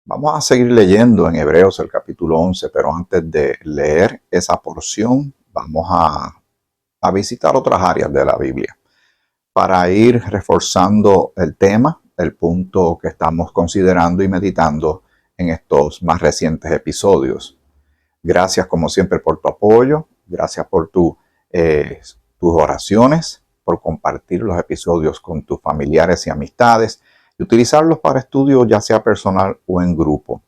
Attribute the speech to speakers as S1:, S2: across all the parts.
S1: Vamos a seguir leyendo en Hebreos el capítulo 11, pero antes de leer esa porción, vamos a visitar otras áreas de la Biblia para ir reforzando el tema, el punto que estamos considerando y meditando en estos más recientes episodios. Gracias como siempre por tu apoyo, gracias por tus oraciones, por compartir los episodios con tus familiares y amistades y utilizarlos para estudio ya sea personal o en grupo.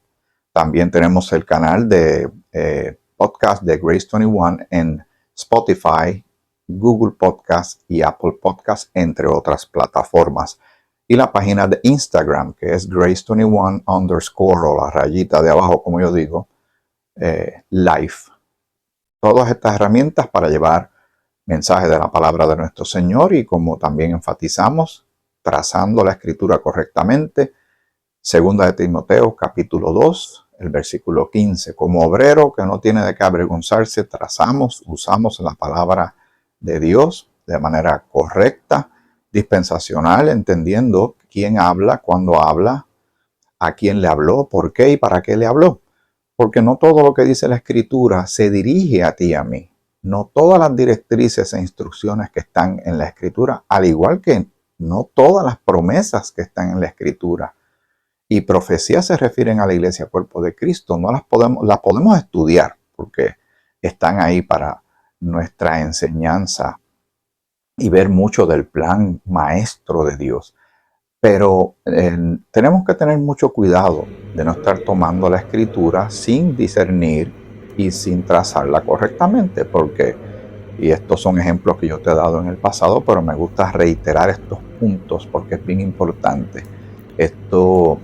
S1: También tenemos el canal de podcast de Grace 21 en Spotify, Google Podcast y Apple Podcast, entre otras plataformas. Y la página de Instagram, que es Grace21 _ o la rayita de abajo, como yo digo, live. Todas estas herramientas para llevar mensajes de la palabra de nuestro Señor y, como también enfatizamos, trazando la escritura correctamente. Segunda de Timoteo, capítulo 2, el versículo 15. Como obrero que no tiene de qué avergonzarse, usamos la palabra de Dios de manera correcta, dispensacional, entendiendo quién habla, cuándo habla, a quién le habló, por qué y para qué le habló. Porque no todo lo que dice la Escritura se dirige a ti y a mí. No todas las directrices e instrucciones que están en la Escritura, al igual que no todas las promesas que están en la Escritura y profecías se refieren a la iglesia cuerpo de Cristo, no las podemos estudiar porque están ahí para nuestra enseñanza y ver mucho del plan maestro de Dios. Pero tenemos que tener mucho cuidado de no estar tomando la escritura sin discernir y sin trazarla correctamente, porque, y estos son ejemplos que yo te he dado en el pasado, pero me gusta reiterar estos puntos porque es bien importante. Esto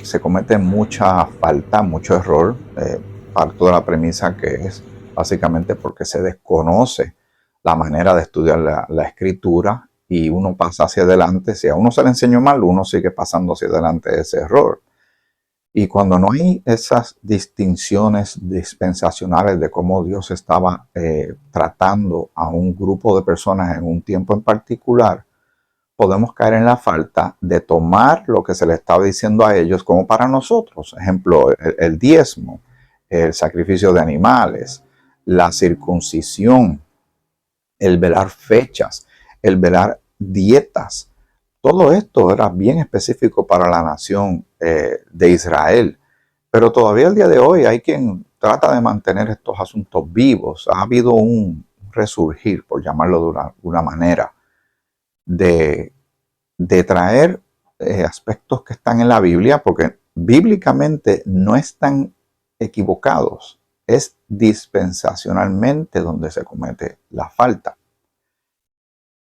S1: se comete mucha falta, mucho error, parto de la premisa que es básicamente porque se desconoce la manera de estudiar la escritura y uno pasa hacia adelante. Si a uno se le enseñó mal, uno sigue pasando hacia adelante de ese error. Y cuando no hay esas distinciones dispensacionales de cómo Dios estaba tratando a un grupo de personas en un tiempo en particular, podemos caer en la falta de tomar lo que se le estaba diciendo a ellos como para nosotros. Ejemplo, el diezmo, el sacrificio de animales, la circuncisión, el velar fechas, el velar dietas. Todo esto era bien específico para la nación de Israel. Pero todavía el día de hoy hay quien trata de mantener estos asuntos vivos. Ha habido un resurgir, por llamarlo de una manera, de traer aspectos que están en la Biblia, porque bíblicamente no están equivocados, es dispensacionalmente donde se comete la falta.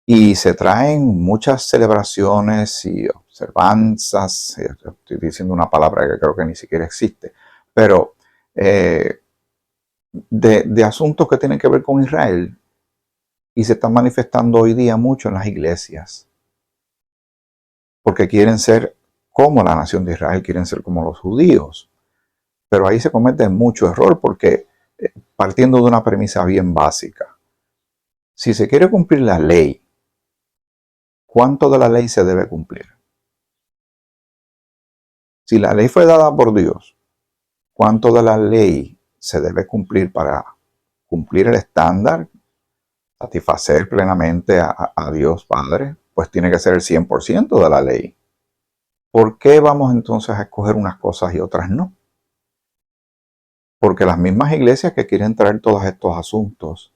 S1: Y se traen muchas celebraciones y observanzas, estoy diciendo una palabra que creo que ni siquiera existe, pero de asuntos que tienen que ver con Israel y se están manifestando hoy día mucho en las iglesias. Porque quieren ser como la nación de Israel, quieren ser como los judíos. Pero ahí se comete mucho error porque partiendo de una premisa bien básica, si se quiere cumplir la ley, ¿cuánto de la ley se debe cumplir? Si la ley fue dada por Dios, ¿cuánto de la ley se debe cumplir para cumplir el estándar, satisfacer plenamente a Dios Padre? Pues tiene que ser el 100% de la ley. ¿Por qué vamos entonces a escoger unas cosas y otras no? Porque las mismas iglesias que quieren traer todos estos asuntos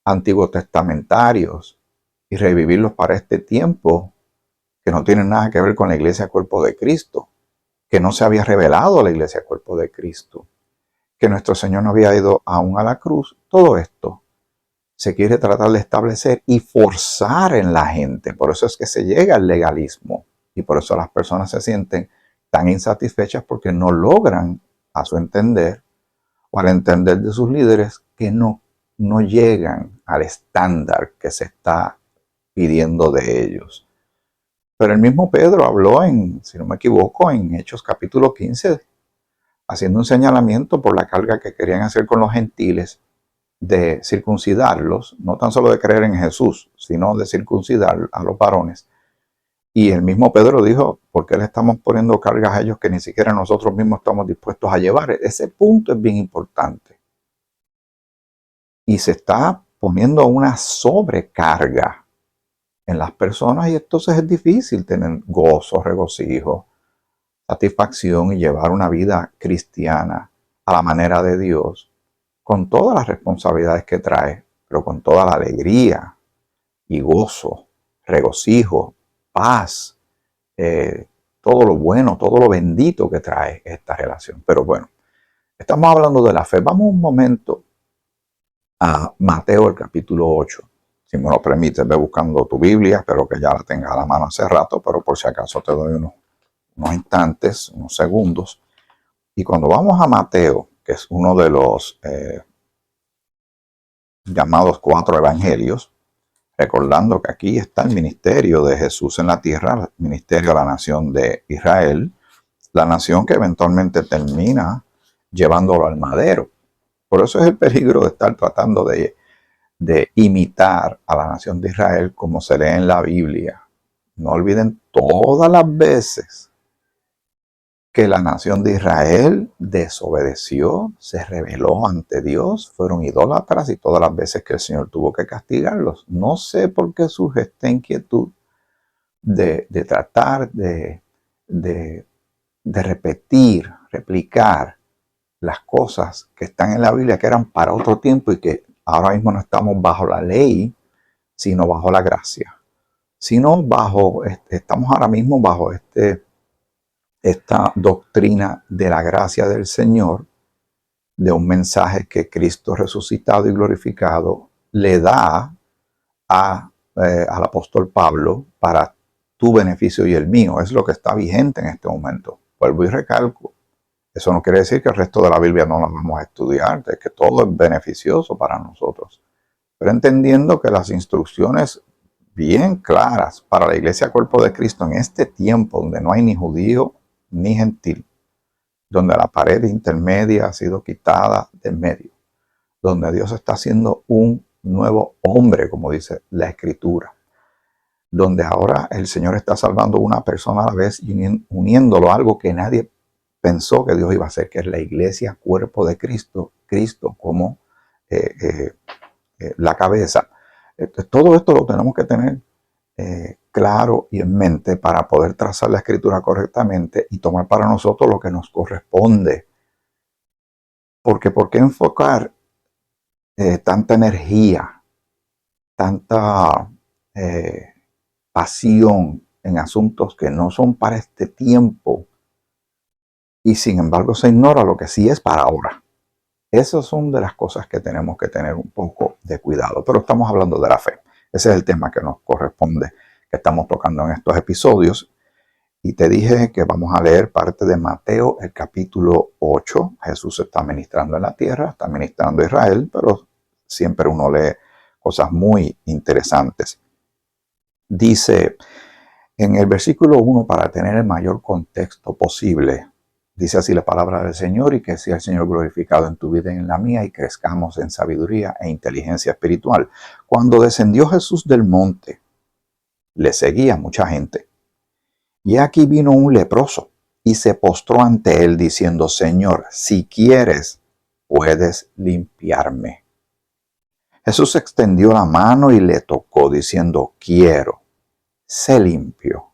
S1: antiguos testamentarios y revivirlos para este tiempo, que no tienen nada que ver con la iglesia cuerpo de Cristo, que no se había revelado a la iglesia cuerpo de Cristo, que nuestro Señor no había ido aún a la cruz, todo esto se quiere tratar de establecer y forzar en la gente. Por eso es que se llega al legalismo y por eso las personas se sienten tan insatisfechas porque no logran, a su entender, o al entender de sus líderes, que no llegan al estándar que se está pidiendo de ellos. Pero el mismo Pedro habló si no me equivoco, en Hechos capítulo 15, haciendo un señalamiento por la carga que querían hacer con los gentiles de circuncidarlos, no tan solo de creer en Jesús, sino de circuncidar a los varones. Y el mismo Pedro dijo, ¿por qué le estamos poniendo cargas a ellos que ni siquiera nosotros mismos estamos dispuestos a llevar? Ese punto es bien importante. Y se está poniendo una sobrecarga en las personas y entonces es difícil tener gozo, regocijo, satisfacción y llevar una vida cristiana a la manera de Dios, con todas las responsabilidades que trae, pero con toda la alegría y gozo, regocijo, paz, todo lo bueno, todo lo bendito que trae esta relación. Pero bueno, estamos hablando de la fe. Vamos un momento a Mateo el capítulo 8. Si me lo permites, ve buscando tu Biblia, espero que ya la tengas a la mano hace rato, pero por si acaso te doy unos instantes, unos segundos. Y cuando vamos a Mateo, que es uno de los llamados 4 evangelios, recordando que aquí está el ministerio de Jesús en la tierra, el ministerio de la nación de Israel, la nación que eventualmente termina llevándolo al madero. Por eso es el peligro de estar tratando de imitar a la nación de Israel como se lee en la Biblia. No olviden todas las veces que la nación de Israel desobedeció, se rebeló ante Dios, fueron idólatras y todas las veces que el Señor tuvo que castigarlos. No sé por qué surge esta inquietud de tratar de repetir, replicar las cosas que están en la Biblia que eran para otro tiempo y que ahora mismo no estamos bajo la ley, sino bajo la gracia. Sino estamos ahora mismo bajo esta doctrina de la gracia del Señor, de un mensaje que Cristo resucitado y glorificado le da al apóstol Pablo para tu beneficio y el mío. Es lo que está vigente en este momento. Vuelvo y recalco. Eso no quiere decir que el resto de la Biblia no la vamos a estudiar, de que todo es beneficioso para nosotros. Pero entendiendo que las instrucciones bien claras para la iglesia cuerpo de Cristo en este tiempo donde no hay ni judío ni gentil, donde la pared intermedia ha sido quitada de en medio, donde Dios está haciendo un nuevo hombre, como dice la Escritura, donde ahora el Señor está salvando una persona a la vez y uniéndolo a algo que nadie pensó que Dios iba a hacer, que es la iglesia cuerpo de Cristo, Cristo como la cabeza. Todo esto lo tenemos que tener claro y en mente para poder trazar la escritura correctamente y tomar para nosotros lo que nos corresponde. Porque ¿por qué enfocar tanta energía, tanta pasión en asuntos que no son para este tiempo y sin embargo se ignora lo que sí es para ahora? Esas son de las cosas que tenemos que tener un poco de cuidado, pero estamos hablando de la fe. Ese es el tema que nos corresponde, que estamos tocando en estos episodios. Y te dije que vamos a leer parte de Mateo, el capítulo 8. Jesús está ministrando en la tierra, está ministrando a Israel, pero siempre uno lee cosas muy interesantes. Dice en el versículo 1, para tener el mayor contexto posible, dice así la palabra del Señor: y que sea el Señor glorificado en tu vida y en la mía, y crezcamos en sabiduría e inteligencia espiritual. Cuando descendió Jesús del monte, le seguía mucha gente. Y aquí vino un leproso y se postró ante él diciendo: Señor, si quieres, puedes limpiarme. Jesús extendió la mano y le tocó diciendo: quiero, sé limpio.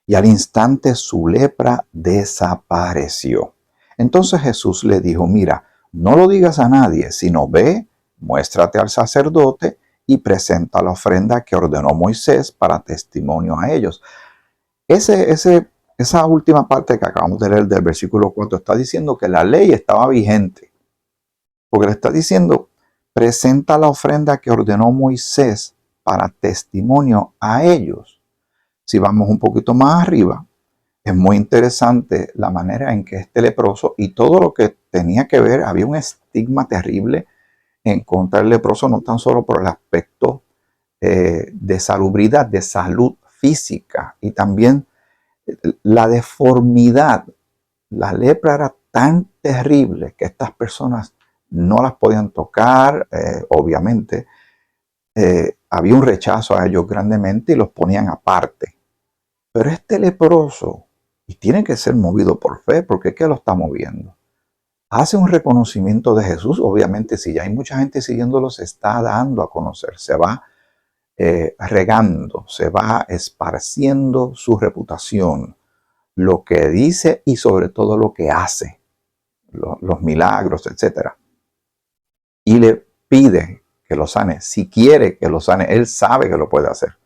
S1: Y al instante su lepra desapareció. Entonces Jesús le dijo: mira, no lo digas a nadie, sino ve, muéstrate al sacerdote y presenta la ofrenda que ordenó Moisés para testimonio a ellos. Esa última parte que acabamos de leer del versículo 4 está diciendo que la ley estaba vigente. Porque le está diciendo: presenta la ofrenda que ordenó Moisés para testimonio a ellos. Si vamos un poquito más arriba, es muy interesante la manera en que este leproso y todo lo que tenía que ver, había un estigma terrible en contra del leproso, no tan solo por el aspecto de salubridad, de salud física, y también la deformidad. La lepra era tan terrible que estas personas no las podían tocar, obviamente. Había un rechazo a ellos grandemente y los ponían aparte. Pero este leproso, y tiene que ser movido por fe, porque es que lo está moviendo, hace un reconocimiento de Jesús. Obviamente, si ya hay mucha gente siguiéndolo, se está dando a conocer, se va regando, se va esparciendo su reputación, lo que dice y sobre todo lo que hace, los milagros, etcétera. Y le pide que lo sane. Si quiere que lo sane, él sabe que lo puede hacer.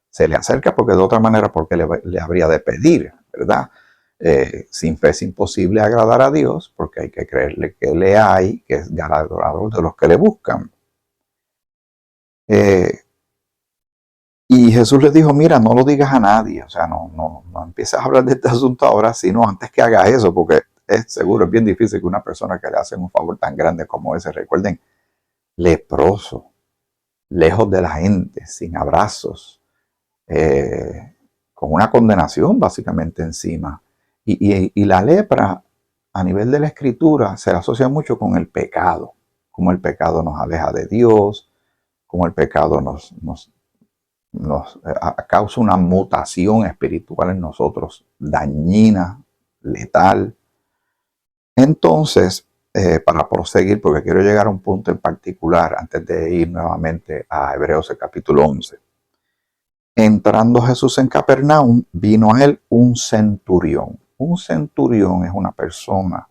S1: Se le acerca porque de otra manera, porque le habría de pedir, ¿verdad? Sin fe es imposible agradar a Dios, porque hay que creerle que le hay, que es galardonador de los que le buscan. Y Jesús le dijo, mira, no lo digas a nadie, o sea, no empieces a hablar de este asunto ahora, sino antes que hagas eso, porque es seguro, es bien difícil que una persona que le hace un favor tan grande como ese, recuerden, leproso, lejos de la gente, sin abrazos, con una condenación básicamente encima. Y la lepra, a nivel de la escritura, se asocia mucho con el pecado, como el pecado nos aleja de Dios, como el pecado nos causa una mutación espiritual en nosotros, dañina, letal. Entonces, para proseguir, porque quiero llegar a un punto en particular antes de ir nuevamente a Hebreos el capítulo 11. Entrando Jesús en Capernaum, vino a él un centurión. Un centurión es una persona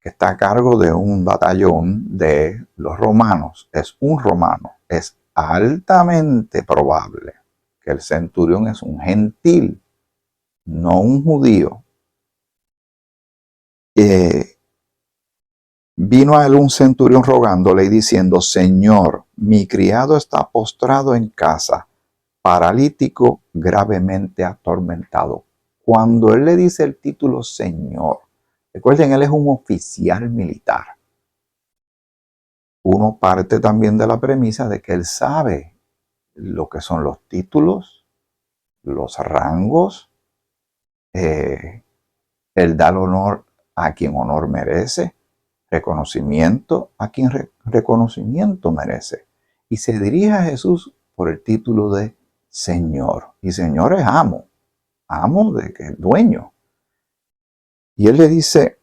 S1: que está a cargo de un batallón de los romanos. Es un romano. Es altamente probable que el centurión es un gentil, no un judío. Vino a él un centurión rogándole y diciendo, Señor, mi criado está postrado en casa, paralítico, gravemente atormentado. Cuando él le dice el título Señor, recuerden, él es un oficial militar. Uno parte también de la premisa de que él sabe lo que son los títulos, los rangos, él da el honor a quien honor merece, reconocimiento a quien reconocimiento merece. Y se dirige a Jesús por el título de Señor. Y Señor es amo, amo de que dueño. Y él le dice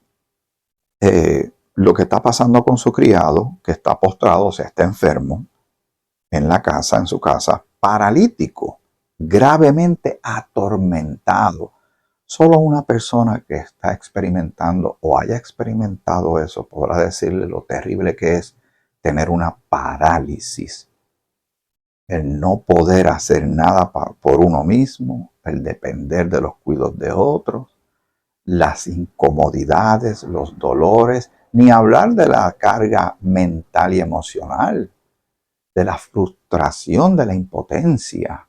S1: lo que está pasando con su criado, que está postrado, o sea, está enfermo, en la casa, en su casa, paralítico, gravemente atormentado. Solo una persona que está experimentando o haya experimentado eso podrá decirle lo terrible que es tener una parálisis. El no poder hacer nada por uno mismo, el depender de los cuidados de otros, las incomodidades, los dolores, ni hablar de la carga mental y emocional, de la frustración, de la impotencia,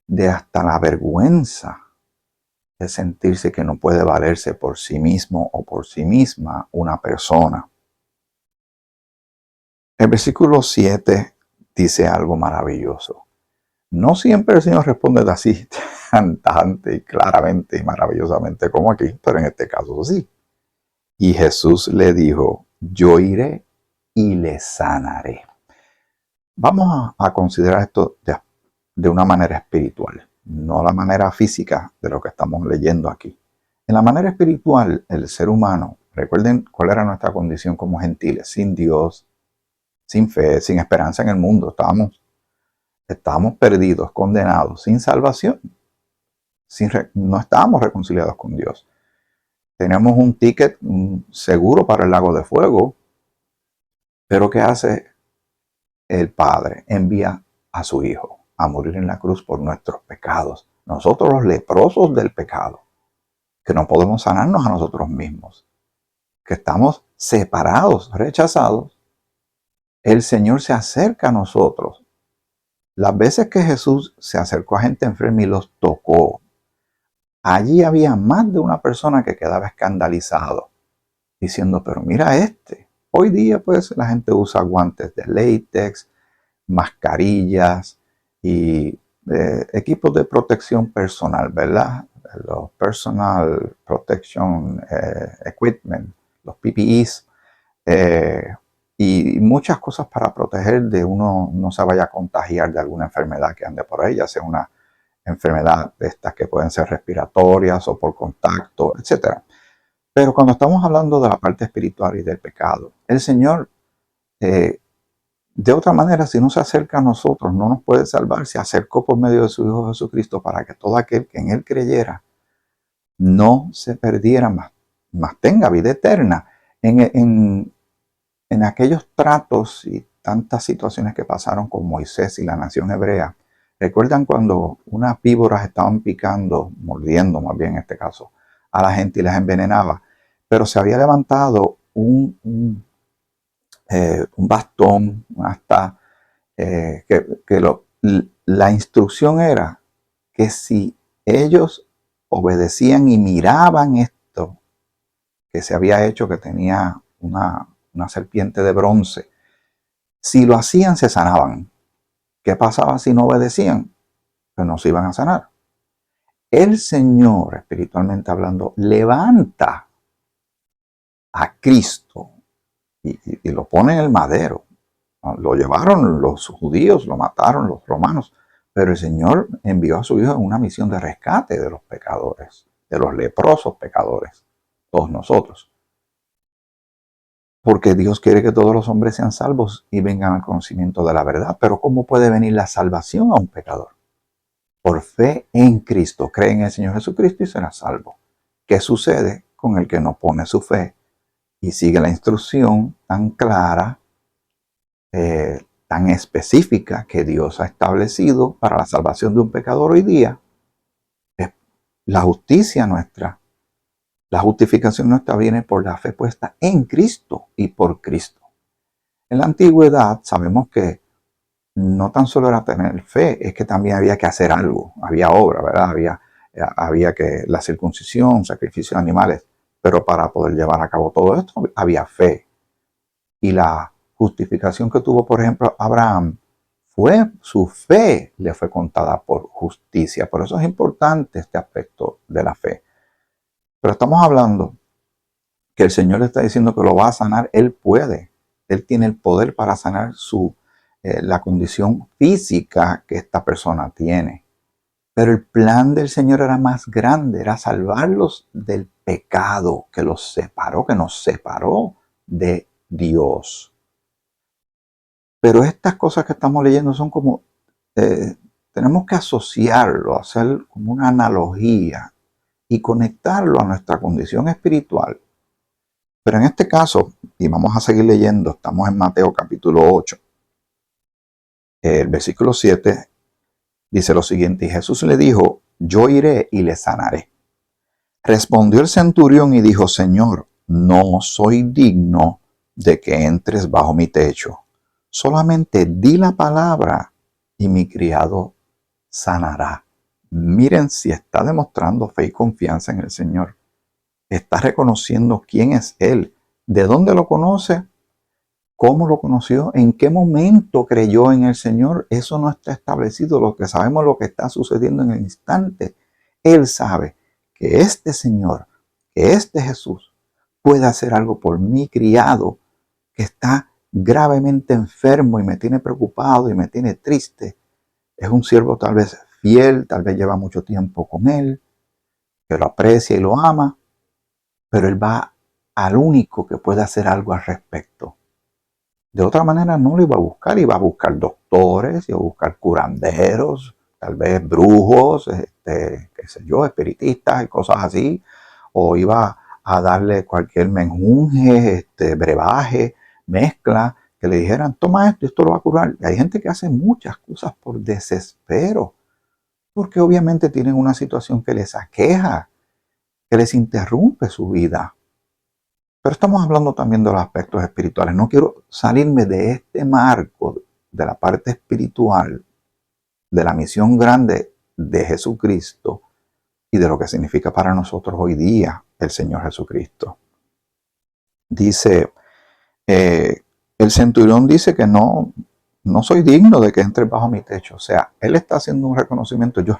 S1: de hasta la vergüenza de sentirse que no puede valerse por sí mismo o por sí misma una persona. El versículo 7 dice algo maravilloso. No siempre el Señor responde así, cantante y claramente y maravillosamente como aquí, pero en este caso sí. Y Jesús le dijo, yo iré y le sanaré. Vamos a considerar esto de una manera espiritual, no la manera física de lo que estamos leyendo aquí. En la manera espiritual, el ser humano, recuerden cuál era nuestra condición como gentiles, sin Dios, sin fe, sin esperanza en el mundo. Estábamos perdidos, condenados, sin salvación. No estábamos reconciliados con Dios. Teníamos un ticket seguro para el lago de fuego, pero ¿qué hace el Padre? Envía a su Hijo a morir en la cruz por nuestros pecados. Nosotros los leprosos del pecado, que no podemos sanarnos a nosotros mismos, que estamos separados, rechazados. El Señor se acerca a nosotros. Las veces que Jesús se acercó a gente enferma y los tocó, allí había más de una persona que quedaba escandalizado, diciendo, pero mira este. Hoy día pues la gente usa guantes de látex, mascarillas y equipos de protección personal, ¿verdad? Los Personal Protection Equipment, los PPEs, y muchas cosas para proteger de uno no se vaya a contagiar de alguna enfermedad que ande por ahí, ya sea una enfermedad de estas que pueden ser respiratorias o por contacto, etc. Pero cuando estamos hablando de la parte espiritual y del pecado, el Señor, de otra manera, si no se acerca a nosotros, no nos puede salvar. Se acercó por medio de su Hijo Jesucristo para que todo aquel que en Él creyera no se perdiera más tenga vida eterna. En aquellos tratos y tantas situaciones que pasaron con Moisés y la nación hebrea, ¿recuerdan cuando unas víboras estaban picando, mordiendo más bien en este caso, a la gente y las envenenaba? Pero se había levantado un bastón, hasta la instrucción era que si ellos obedecían y miraban esto que se había hecho, que tenía una serpiente de bronce, si lo hacían se sanaban. ¿Qué pasaba si no obedecían? Pues no se iban a sanar. El Señor, espiritualmente hablando, levanta a Cristo y lo pone en el madero. Lo llevaron los judíos, lo mataron los romanos, pero el Señor envió a su Hijo en una misión de rescate de los pecadores, de los leprosos pecadores, todos nosotros. Porque Dios quiere que todos los hombres sean salvos y vengan al conocimiento de la verdad. Pero ¿cómo puede venir la salvación a un pecador? Por fe en Cristo. Cree en el Señor Jesucristo y será salvo. ¿Qué sucede con el que no pone su fe y sigue la instrucción tan clara, tan específica que Dios ha establecido para la salvación de un pecador hoy día? Es la justicia nuestra. La justificación nuestra viene por la fe puesta en Cristo y por Cristo. En la antigüedad sabemos que no tan solo era tener fe, es que también había que hacer algo. Había obra, ¿verdad? Había que la circuncisión, sacrificio de animales. Pero para poder llevar a cabo todo esto había fe. Y la justificación que tuvo, por ejemplo, Abraham, su fe le fue contada por justicia. Por eso es importante este aspecto de la fe. Pero estamos hablando que el Señor le está diciendo que lo va a sanar. Él puede. Él tiene el poder para sanar la condición física que esta persona tiene. Pero el plan del Señor era más grande. Era salvarlos del pecado que nos separó de Dios. Pero estas cosas que estamos leyendo son como, tenemos que asociarlo, hacer como una analogía y conectarlo a nuestra condición espiritual. Pero en este caso, y vamos a seguir leyendo, estamos en Mateo capítulo 8, el versículo 7, dice lo siguiente: y Jesús le dijo, yo iré y le sanaré. Respondió el centurión y dijo, Señor, no soy digno de que entres bajo mi techo. Solamente di la palabra y mi criado sanará. Miren si está demostrando fe y confianza en el Señor. Está reconociendo quién es Él, de dónde lo conoce, cómo lo conoció, en qué momento creyó en el Señor. Eso no está establecido. Lo que sabemos, lo que está sucediendo en el instante. Él sabe que este Señor, que este Jesús, puede hacer algo por mi criado que está gravemente enfermo y me tiene preocupado y me tiene triste. Es un siervo tal vez fiel, tal vez lleva mucho tiempo con él, que lo aprecia y lo ama, pero él va al único que puede hacer algo al respecto. De otra manera no lo iba a buscar doctores, iba a buscar curanderos, tal vez brujos, qué sé yo, espiritistas y cosas así, o iba a darle cualquier menjunje, brebaje, mezcla, que le dijeran, toma esto y esto lo va a curar. Y hay gente que hace muchas cosas por desespero, porque obviamente tienen una situación que les aqueja, que les interrumpe su vida. Pero estamos hablando también de los aspectos espirituales. No quiero salirme de este marco de la parte espiritual, de la misión grande de Jesucristo y de lo que significa para nosotros hoy día el Señor Jesucristo. Dice, el centurión dice que no soy digno de que entre bajo mi techo. O sea, él está haciendo un reconocimiento. Yo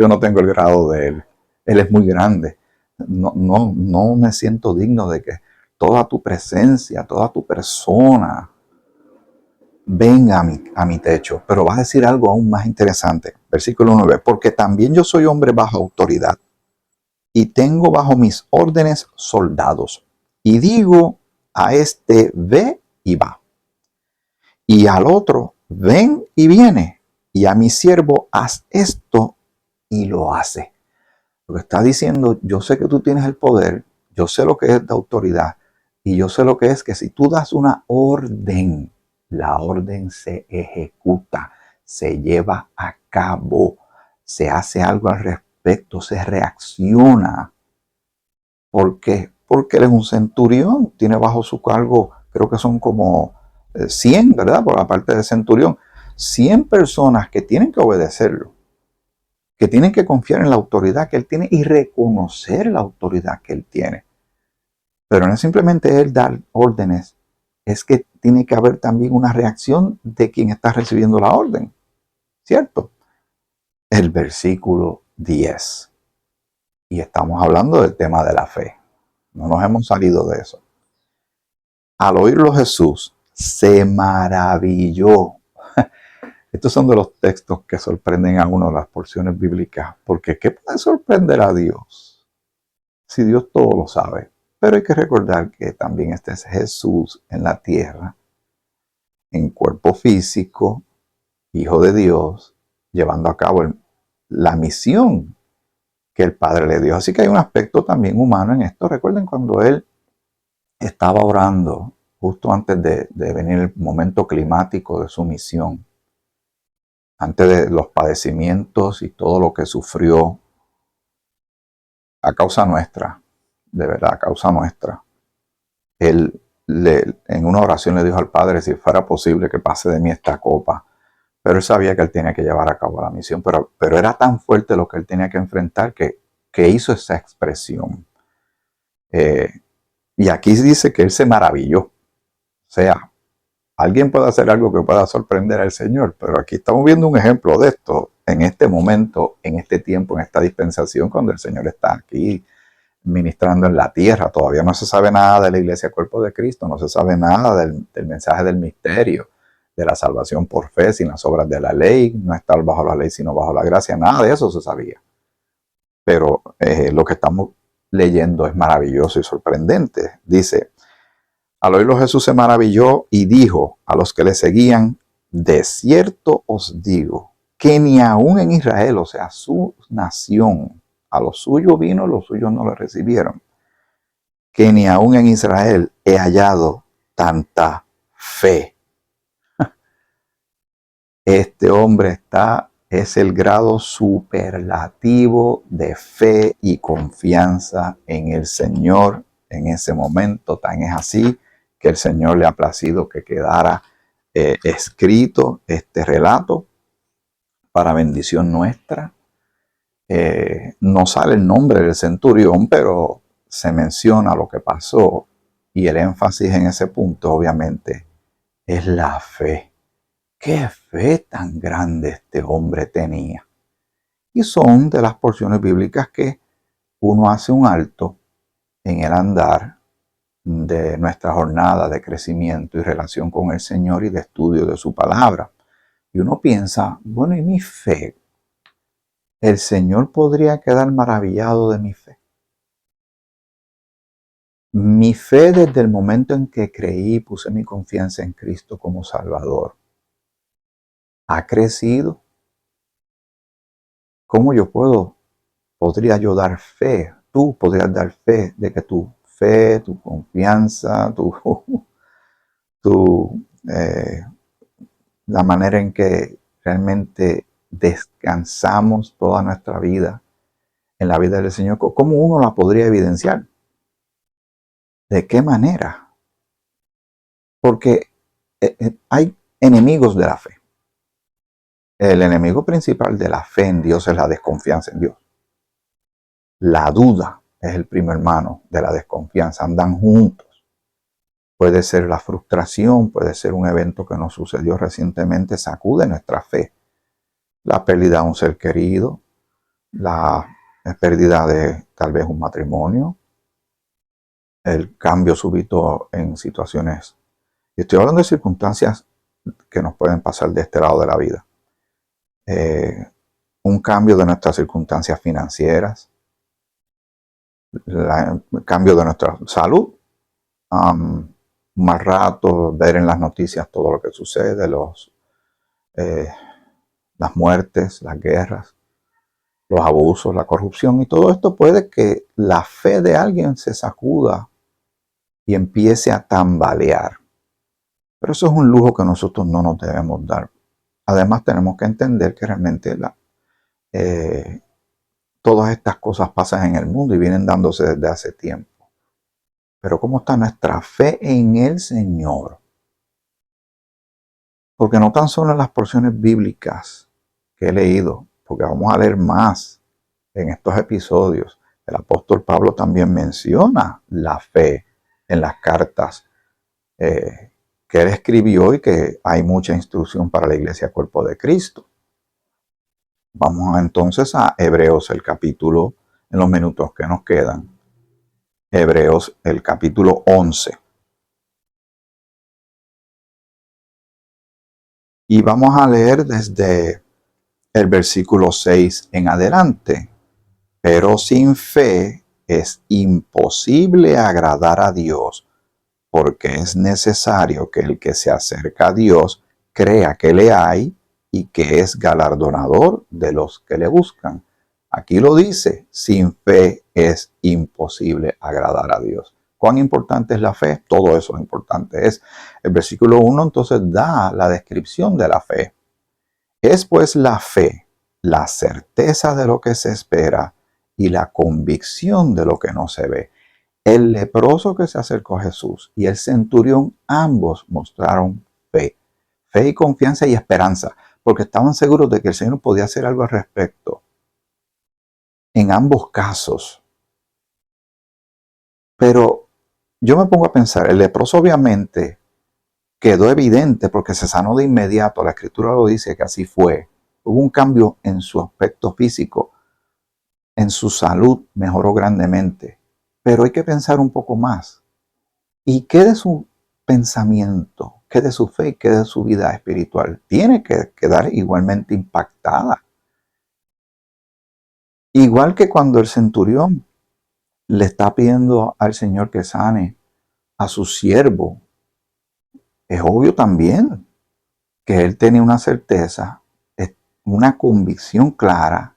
S1: no tengo el grado de él. Él es muy grande. No me siento digno de que toda tu presencia, toda tu persona venga a mi techo. Pero va a decir algo aún más interesante. Versículo 9. Porque también yo soy hombre bajo autoridad y tengo bajo mis órdenes soldados. Y digo a este, ve y va. Y al otro, ven y viene. Y a mi siervo, haz esto y lo hace. Lo que está diciendo, yo sé que tú tienes el poder, yo sé lo que es de autoridad y yo sé lo que es que si tú das una orden, la orden se ejecuta, se lleva a cabo, se hace algo al respecto, se reacciona. ¿Por qué? Porque él es un centurión, tiene bajo su cargo, creo que son como 100, ¿verdad? Por la parte de centurión, 100 personas que tienen que obedecerlo, que tienen que confiar en la autoridad que él tiene y reconocer la autoridad que él tiene. Pero no es simplemente él dar órdenes, es que tiene que haber también una reacción de quien está recibiendo la orden, ¿cierto? El versículo 10. Y estamos hablando del tema de la fe. No nos hemos salido de eso. Al oírlo Jesús se maravilló. Estos son de los textos que sorprenden a uno las porciones bíblicas, porque ¿qué puede sorprender a Dios? Si Dios todo lo sabe. Pero hay que recordar que también este es Jesús en la tierra, en cuerpo físico, Hijo de Dios, llevando a cabo la misión que el Padre le dio. Así que hay un aspecto también humano en esto. Recuerden cuando él estaba orando justo antes de venir el momento climático de su misión, antes de los padecimientos y todo lo que sufrió a causa nuestra, de verdad, a causa nuestra. Él en una oración le dijo al Padre si fuera posible que pase de mí esta copa. Pero él sabía que él tenía que llevar a cabo la misión. Pero era tan fuerte lo que él tenía que enfrentar que hizo esa expresión. Y aquí dice que él se maravilló. O sea, alguien puede hacer algo que pueda sorprender al Señor, pero aquí estamos viendo un ejemplo de esto en este momento, en este tiempo, en esta dispensación, cuando el Señor está aquí ministrando en la tierra. Todavía no se sabe nada de la iglesia cuerpo de Cristo, no se sabe nada del mensaje del misterio, de la salvación por fe, sin las obras de la ley, no estar bajo la ley sino bajo la gracia, nada de eso se sabía. Pero lo que estamos leyendo es maravilloso y sorprendente. Dice, al oírlo Jesús se maravilló y dijo a los que le seguían, de cierto os digo, que ni aún en Israel, o sea, su nación, a lo suyo vino, los suyos no le recibieron, que ni aún en Israel he hallado tanta fe. Este hombre es el grado superlativo de fe y confianza en el Señor en ese momento. Tan es así que el Señor le ha placido que quedara escrito este relato para bendición nuestra. No sale el nombre del centurión, pero se menciona lo que pasó y el énfasis en ese punto obviamente es la fe. ¡Qué fe tan grande este hombre tenía! Y son de las porciones bíblicas que uno hace un alto en el andar de nuestra jornada de crecimiento y relación con el Señor y de estudio de su palabra. Y uno piensa, bueno, ¿y mi fe? ¿El Señor podría quedar maravillado de mi fe? Mi fe desde el momento en que creí y puse mi confianza en Cristo como Salvador, ¿ha crecido? ¿Cómo yo podría yo dar fe? Tú podrías dar fe de que tu fe, tu confianza, la manera en que realmente descansamos toda nuestra vida en la vida del Señor, ¿cómo uno la podría evidenciar? ¿De qué manera? Porque hay enemigos de la fe. El enemigo principal de la fe en Dios es la desconfianza en Dios. La duda es el primo hermano de la desconfianza. Andan juntos. Puede ser la frustración, puede ser un evento que nos sucedió recientemente, sacude nuestra fe. La pérdida de un ser querido, la pérdida de tal vez un matrimonio, el cambio súbito en situaciones. Y estoy hablando de circunstancias que nos pueden pasar de este lado de la vida. un cambio de nuestras circunstancias financieras, el cambio de nuestra salud, un mal rato, ver en las noticias todo lo que sucede, las muertes, las guerras, los abusos, la corrupción, y todo esto puede que la fe de alguien se sacuda y empiece a tambalear. Pero eso es un lujo que nosotros no nos debemos dar. Además, tenemos que entender que realmente todas estas cosas pasan en el mundo y vienen dándose desde hace tiempo. Pero ¿cómo está nuestra fe en el Señor? Porque no tan solo en las porciones bíblicas que he leído, porque vamos a leer más en estos episodios. El apóstol Pablo también menciona la fe en las cartas que él escribió y que hay mucha instrucción para la iglesia cuerpo de Cristo. Vamos entonces a Hebreos, el capítulo, en los minutos que nos quedan. Hebreos, el capítulo 11. Y vamos a leer desde el versículo 6 en adelante. Pero sin fe es imposible agradar a Dios, porque es necesario que el que se acerca a Dios crea que le hay y que es galardonador de los que le buscan. Aquí lo dice, sin fe es imposible agradar a Dios. ¿Cuán importante es la fe? Todo eso es importante. El versículo 1 entonces da la descripción de la fe. Es pues la fe, la certeza de lo que se espera y la convicción de lo que no se ve. El leproso que se acercó a Jesús y el centurión ambos mostraron fe. Fe y confianza y esperanza, porque estaban seguros de que el Señor podía hacer algo al respecto. En ambos casos. Pero yo me pongo a pensar, el leproso obviamente quedó evidente porque se sanó de inmediato. La Escritura lo dice que así fue. Hubo un cambio en su aspecto físico, en su salud mejoró grandemente. Pero hay que pensar un poco más. ¿Y qué de su pensamiento, qué de su fe, qué de su vida espiritual? Tiene que quedar igualmente impactada. Igual que cuando el centurión le está pidiendo al Señor que sane a su siervo, es obvio también que él tenía una certeza, una convicción clara,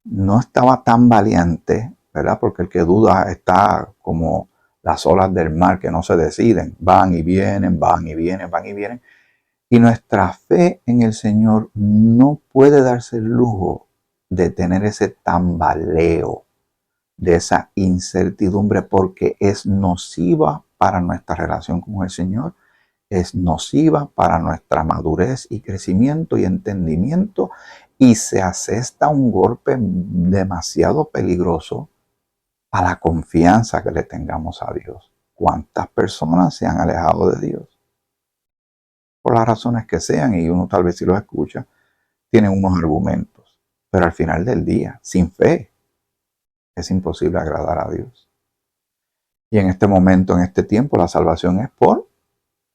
S1: no estaba tan valiente, ¿verdad? Porque el que duda está como las olas del mar que no se deciden, van y vienen, van y vienen, van y vienen. Y nuestra fe en el Señor no puede darse el lujo de tener ese tambaleo, de esa incertidumbre, porque es nociva para nuestra relación con el Señor, es nociva para nuestra madurez y crecimiento y entendimiento, y se asesta un golpe demasiado peligroso a la confianza que le tengamos a Dios. ¿Cuántas personas se han alejado de Dios? Por las razones que sean, y uno tal vez si los escucha, tienen unos argumentos. Pero al final del día, sin fe, es imposible agradar a Dios. Y en este momento, en este tiempo, la salvación es por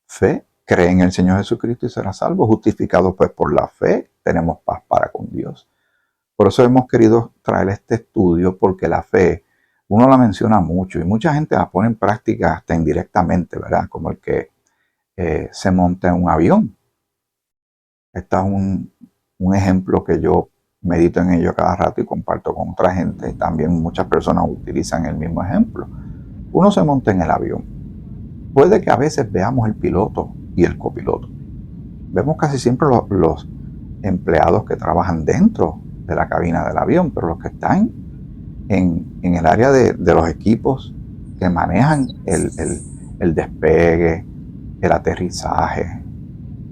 S1: fe. Cree en el Señor Jesucristo y será salvo. Justificado pues por la fe, tenemos paz para con Dios. Por eso hemos querido traer este estudio, porque la fe, uno la menciona mucho y mucha gente la pone en práctica hasta indirectamente, ¿verdad? Como el que se monta en un avión. Este es un ejemplo que yo medito en ello cada rato y comparto con otra gente. También muchas personas utilizan el mismo ejemplo. Uno se monta en el avión. Puede que a veces veamos el piloto y el copiloto. Vemos casi siempre los empleados que trabajan dentro de la cabina del avión, pero los que están en el área de los equipos que manejan el despegue, el aterrizaje,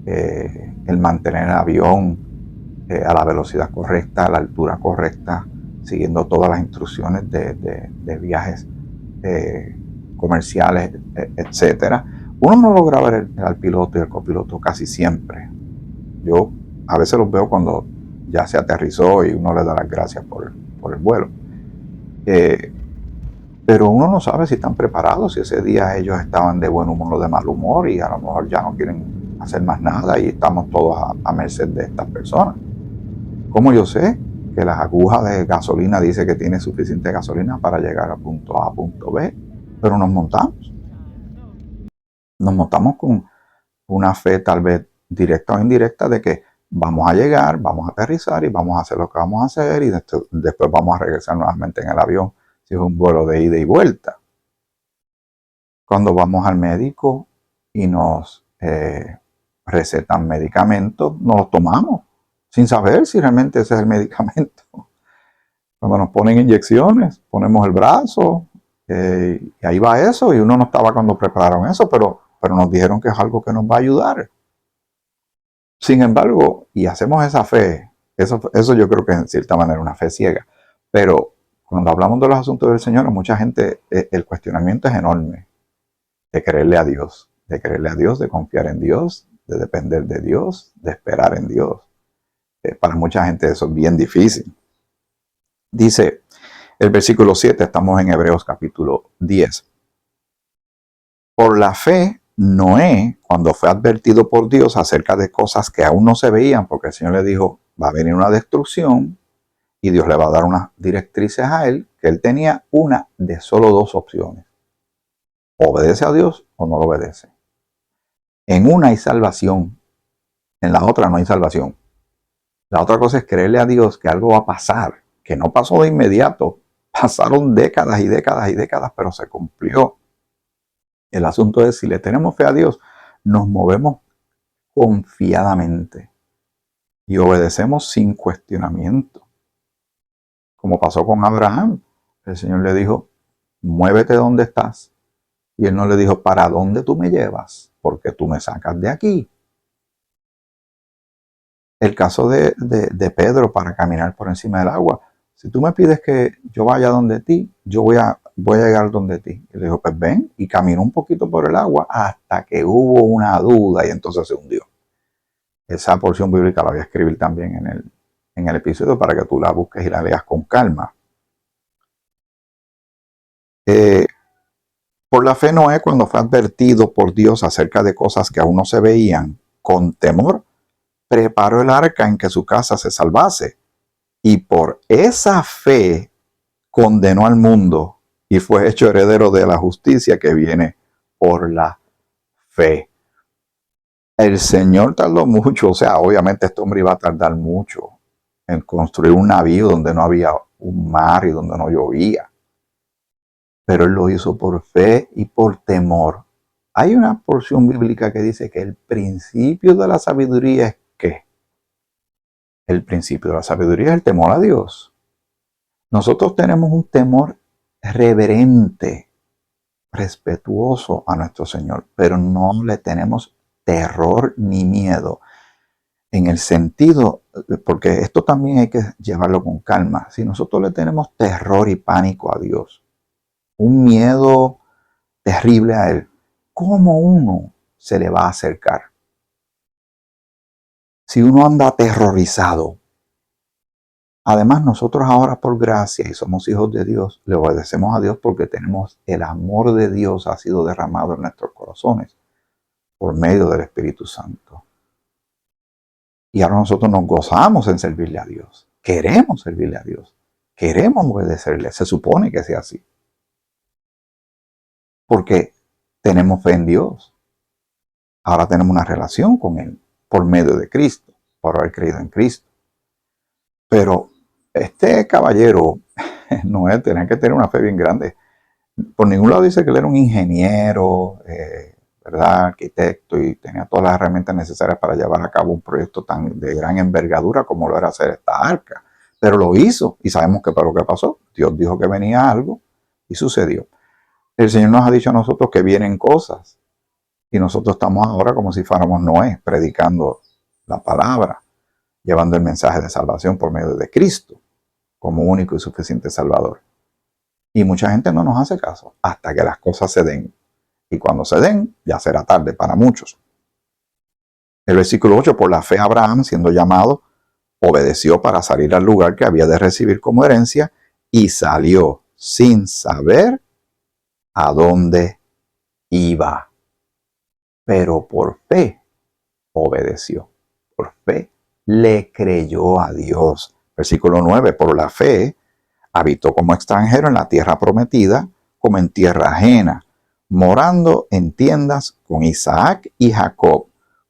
S1: el mantener el avión a la velocidad correcta, a la altura correcta, siguiendo todas las instrucciones de viajes comerciales, etcétera. Uno no logra ver al piloto y al copiloto casi siempre. Yo a veces los veo cuando ya se aterrizó y uno le da las gracias por el vuelo. Pero uno no sabe si están preparados, si ese día ellos estaban de buen humor o de mal humor y a lo mejor ya no quieren hacer más nada y estamos todos a merced de estas personas. ¿Cómo yo sé? que las agujas de gasolina dice que tiene suficiente gasolina para llegar a punto A, punto B, pero nos montamos. Nos montamos con una fe tal vez directa o indirecta de que vamos a llegar, vamos a aterrizar y vamos a hacer lo que vamos a hacer y después vamos a regresar nuevamente en el avión si es un vuelo de ida y vuelta. Cuando vamos al médico y nos recetan medicamentos, nos los tomamos sin saber si realmente ese es el medicamento. Cuando nos ponen inyecciones, ponemos el brazo y ahí va eso y uno no estaba cuando prepararon eso, pero nos dijeron que es algo que nos va a ayudar. Sin embargo, y hacemos esa fe, eso yo creo que en cierta manera es una fe ciega, pero cuando hablamos de los asuntos del Señor, mucha gente, el cuestionamiento es enorme, de creerle a Dios, de confiar en Dios, de depender de Dios, de esperar en Dios. Para mucha gente eso es bien difícil. Dice el versículo 7, estamos en Hebreos capítulo 10. Por la fe, Noé, cuando fue advertido por Dios acerca de cosas que aún no se veían, porque el Señor le dijo, va a venir una destrucción, y Dios le va a dar unas directrices a él, que él tenía una de solo dos opciones. Obedece a Dios o no lo obedece. En una hay salvación, en la otra no hay salvación. La otra cosa es creerle a Dios que algo va a pasar, que no pasó de inmediato. Pasaron décadas y décadas y décadas, pero se cumplió. El asunto es, si le tenemos fe a Dios, nos movemos confiadamente y obedecemos sin cuestionamiento. Como pasó con Abraham, el Señor le dijo, muévete donde estás. Y él no le dijo, ¿para dónde tú me llevas? Porque tú me sacas de aquí. El caso de Pedro para caminar por encima del agua. Si tú me pides que yo vaya donde ti, yo voy a llegar donde ti. Y le dijo, pues ven, y caminó un poquito por el agua hasta que hubo una duda y entonces se hundió. Esa porción bíblica la voy a escribir también en el episodio para que tú la busques y la leas con calma. Por la fe Noé, cuando fue advertido por Dios acerca de cosas que aún no se veían, con temor, preparó el arca en que su casa se salvase. Y por esa fe condenó al mundo y fue hecho heredero de la justicia que viene por la fe. El Señor tardó mucho, o sea, obviamente este hombre iba a tardar mucho en construir un navío donde no había un mar y donde no llovía. Pero él lo hizo por fe y por temor. Hay una porción bíblica que dice que el principio de la sabiduría es ¿qué? El principio de la sabiduría es el temor a Dios. Nosotros tenemos un temor reverente, respetuoso a nuestro Señor, pero no le tenemos terror ni miedo. En el sentido, porque esto también hay que llevarlo con calma, si nosotros le tenemos terror y pánico a Dios, un miedo terrible a Él, ¿cómo uno se le va a acercar? Si uno anda aterrorizado. Además, nosotros ahora por gracia y somos hijos de Dios, le obedecemos a Dios porque tenemos el amor de Dios ha sido derramado en nuestros corazones por medio del Espíritu Santo. Y ahora nosotros nos gozamos en servirle a Dios. Queremos servirle a Dios. Queremos obedecerle. Se supone que sea así. Porque tenemos fe en Dios. Ahora tenemos una relación con Él por medio de Cristo, por haber creído en Cristo. Pero este caballero, Noé, tenía que tener una fe bien grande. Por ningún lado dice que él era un ingeniero, ¿verdad? Arquitecto y tenía todas las herramientas necesarias para llevar a cabo un proyecto tan de gran envergadura como lo era hacer esta arca. Pero lo hizo y sabemos que para lo que pasó, Dios dijo que venía algo y sucedió. El Señor nos ha dicho a nosotros que vienen cosas y nosotros estamos ahora como si fuéramos Noé, predicando la palabra, llevando el mensaje de salvación por medio de Cristo como único y suficiente Salvador. Y mucha gente no nos hace caso hasta que las cosas se den. Y cuando se den, ya será tarde para muchos. El versículo 8, por la fe Abraham, siendo llamado, obedeció para salir al lugar que había de recibir como herencia y salió sin saber a dónde iba. Pero por fe obedeció. Por fe le creyó a Dios Versículo 9, por la fe habitó como extranjero en la tierra prometida, como en tierra ajena, morando en tiendas con Isaac y Jacob,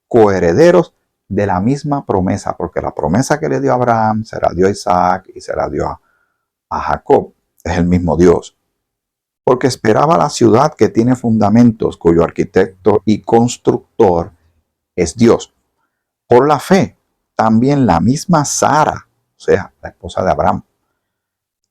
S1: coherederos de la misma promesa, porque la promesa que le dio a Abraham se la dio a Isaac y se la dio a Jacob. Es el mismo Dios. Porque esperaba la ciudad que tiene fundamentos, cuyo arquitecto y constructor es Dios. Por la fe, también la misma Sara, o sea, la esposa de Abraham,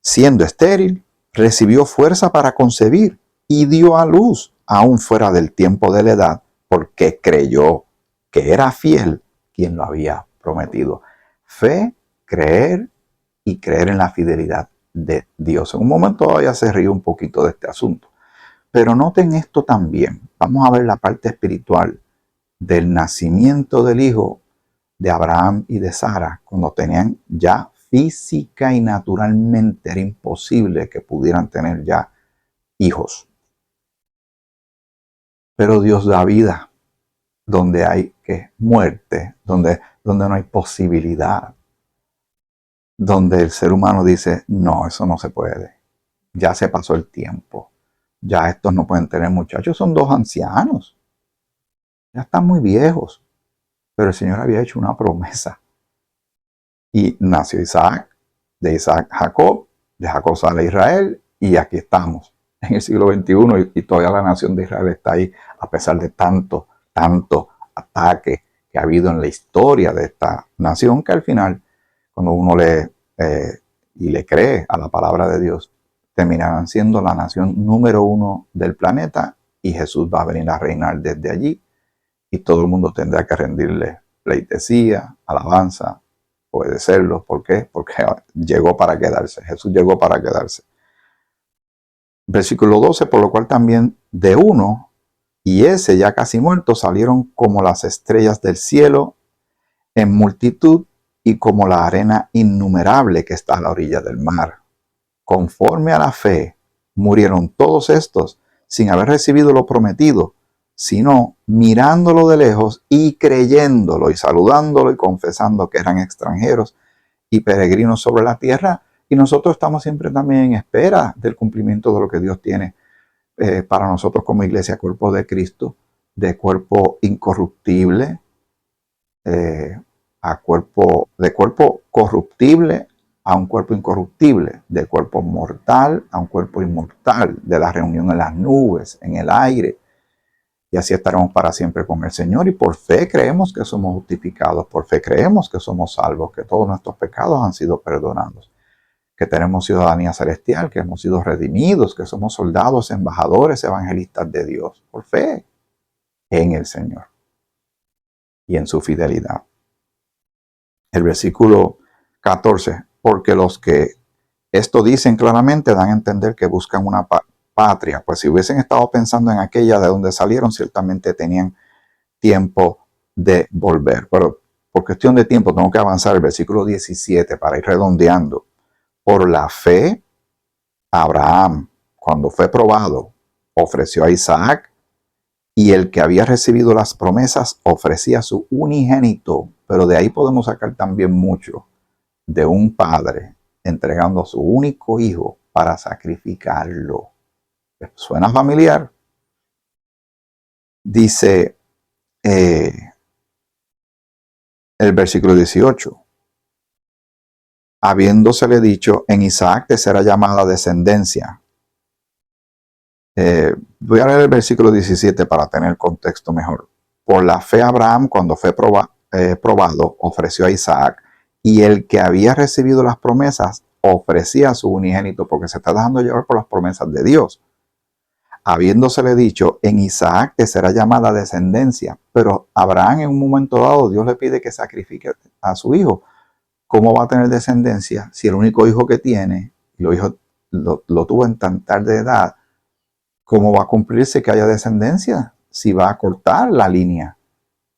S1: siendo estéril, recibió fuerza para concebir y dio a luz, aún fuera del tiempo de la edad, porque creyó que era fiel quien lo había prometido. Fe, creer y creer en la fidelidad de Dios. En un momento todavía se ríe un poquito de este asunto. Pero noten esto también. Vamos a ver la parte espiritual del nacimiento del hijo de Abraham y de Sara, cuando tenían ya física y naturalmente era imposible que pudieran tener ya hijos. Pero Dios da vida donde hay muerte, donde no hay posibilidad, donde el ser humano dice, no, eso no se puede, ya se pasó el tiempo, ya estos no pueden tener muchachos, son dos ancianos, ya están muy viejos, pero el Señor había hecho una promesa. Y nació Isaac, de Isaac Jacob, de Jacob sale Israel, y aquí estamos en el siglo XXI y todavía la nación de Israel está ahí, a pesar de tanto ataque que ha habido en la historia de esta nación, que al final, cuando uno lee y le cree a la palabra de Dios, terminarán siendo la nación número 1 del planeta, y Jesús va a venir a reinar desde allí, y todo el mundo tendrá que rendirle pleitesía, alabanza, obedecerlo. ¿Por qué? Porque llegó para quedarse. Jesús llegó para quedarse. Versículo 12, por lo cual también de uno, y ese ya casi muerto, salieron como las estrellas del cielo en multitud y como la arena innumerable que está a la orilla del mar. Conforme a la fe, murieron todos estos sin haber recibido lo prometido, sino mirándolo de lejos y creyéndolo y saludándolo y confesando que eran extranjeros y peregrinos sobre la tierra. Y nosotros estamos siempre también en espera del cumplimiento de lo que Dios tiene para nosotros como iglesia, cuerpo de Cristo, de cuerpo incorruptible de cuerpo corruptible a un cuerpo incorruptible, de cuerpo mortal a un cuerpo inmortal, de la reunión en las nubes, en el aire. Y así estaremos para siempre con el Señor. Y por fe creemos que somos justificados, por fe creemos que somos salvos, que todos nuestros pecados han sido perdonados, que tenemos ciudadanía celestial, que hemos sido redimidos, que somos soldados, embajadores, evangelistas de Dios, por fe en el Señor y en su fidelidad. El versículo 14, porque los que esto dicen claramente dan a entender que buscan una patria, pues si hubiesen estado pensando en aquella de donde salieron, ciertamente tenían tiempo de volver. Pero por cuestión de tiempo tengo que avanzar el versículo 17 para ir redondeando. Por la fe, Abraham, cuando fue probado, ofreció a Isaac, y el que había recibido las promesas ofrecía su unigénito. Pero de ahí podemos sacar también mucho de un padre entregando a su único hijo para sacrificarlo. ¿Suena familiar? Dice el versículo 18. Habiéndosele dicho, en Isaac te será llamada descendencia. Voy a leer el versículo 17 para tener contexto mejor. Por la fe Abraham, cuando fue probado, ofreció a Isaac, y el que había recibido las promesas ofrecía a su unigénito, porque se está dejando llevar por las promesas de Dios. Habiéndosele dicho, en Isaac te será llamada descendencia. Pero Abraham, en un momento dado, Dios le pide que sacrifique a su hijo. ¿Cómo va a tener descendencia si el único hijo que tiene, lo tuvo en tan tarde edad? ¿Cómo va a cumplirse que haya descendencia si va a cortar la línea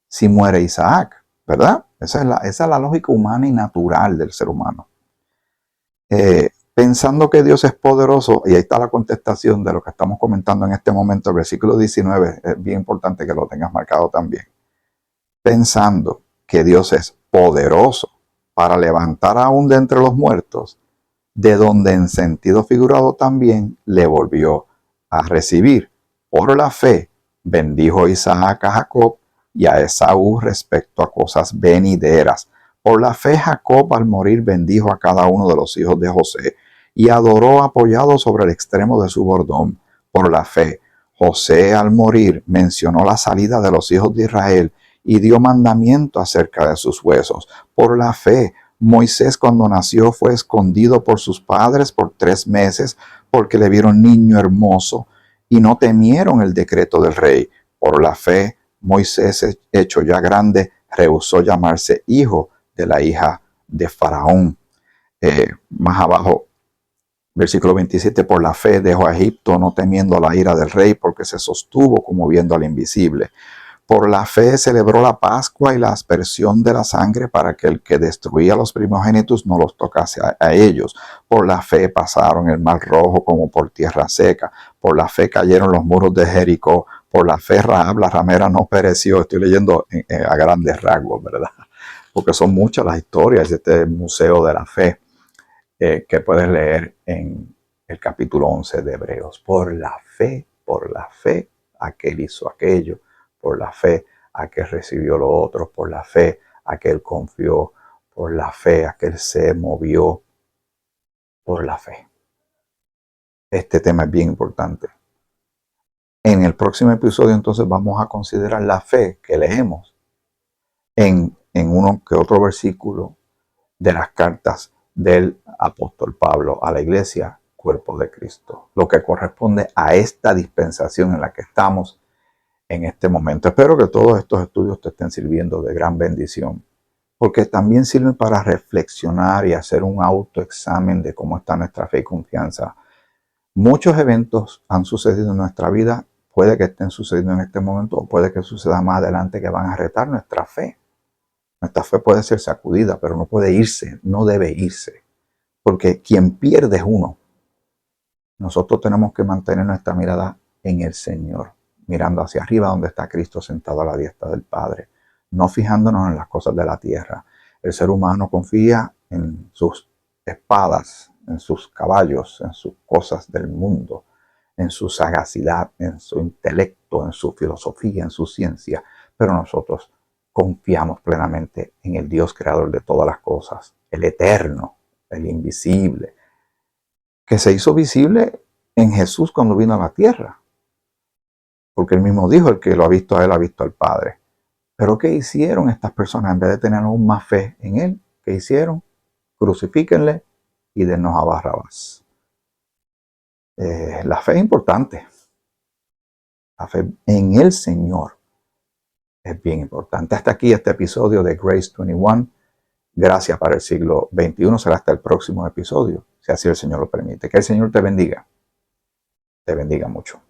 S1: si muere Isaac? ¿Verdad? Esa es la lógica humana y natural del ser humano. Pensando que Dios es poderoso, y ahí está la contestación de lo que estamos comentando en este momento, el versículo 19, es bien importante que lo tengas marcado también. Pensando que Dios es poderoso para levantar aún de entre los muertos, de donde en sentido figurado también le volvió a recibir. Por la fe bendijo Isaac a Jacob y a Esaú respecto a cosas venideras. Por la fe Jacob al morir bendijo a cada uno de los hijos de José y adoró apoyado sobre el extremo de su bordón. Por la fe José al morir mencionó la salida de los hijos de Israel y dio mandamiento acerca de sus huesos. Por la fe Moisés cuando nació fue escondido por sus padres por 3 meses porque le vieron niño hermoso y no temieron el decreto del rey. Por la fe Moisés, hecho ya grande, rehusó llamarse hijo de la hija de Faraón. Más abajo, versículo 27, por la fe dejó a Egipto no temiendo la ira del rey porque se sostuvo como viendo al invisible. Por la fe celebró la Pascua y la aspersión de la sangre para que el que destruía los primogénitos no los tocase a ellos. Por la fe pasaron el mar rojo como por tierra seca. Por la fe cayeron los muros de Jericó. Por la fe Rahab la ramera no pereció. Estoy leyendo a grandes rasgos, ¿verdad? Porque son muchas las historias de este museo de la fe que puedes leer en el capítulo 11 de Hebreos. Por la fe, aquel hizo aquello. Por la fe, aquel recibió lo otro. Por la fe, aquel confió. Por la fe, aquel se movió. Por la fe. Este tema es bien importante. En el próximo episodio entonces vamos a considerar la fe que leemos en uno que otro versículo de las cartas del apóstol Pablo a la iglesia, cuerpo de Cristo, lo que corresponde a esta dispensación en la que estamos en este momento. Espero que todos estos estudios te estén sirviendo de gran bendición, porque también sirven para reflexionar y hacer un autoexamen de cómo está nuestra fe y confianza. Muchos eventos han sucedido en nuestra vida, puede que estén sucediendo en este momento o puede que suceda más adelante, que van a retar nuestra fe. Nuestra fe puede ser sacudida, pero no puede irse, no debe irse, porque quien pierde es uno. Nosotros tenemos que mantener nuestra mirada en el Señor, mirando hacia arriba donde está Cristo sentado a la diestra del Padre, no fijándonos en las cosas de la tierra. El ser humano confía en sus espadas, en sus caballos, en sus cosas del mundo, en su sagacidad, en su intelecto, en su filosofía, en su ciencia, pero nosotros confiamos plenamente en el Dios creador de todas las cosas, el eterno, el invisible, que se hizo visible en Jesús cuando vino a la tierra. Porque él mismo dijo, el que lo ha visto a él, ha visto al Padre. Pero ¿qué hicieron estas personas? En vez de tener aún más fe en él, ¿qué hicieron? Crucifíquenle y dennos a Barrabás. La fe es importante. La fe en el Señor es bien importante. Hasta aquí este episodio de Grace 21. Gracias para el siglo XXI. Será hasta el próximo episodio, si así el Señor lo permite. Que el Señor te bendiga. Te bendiga mucho.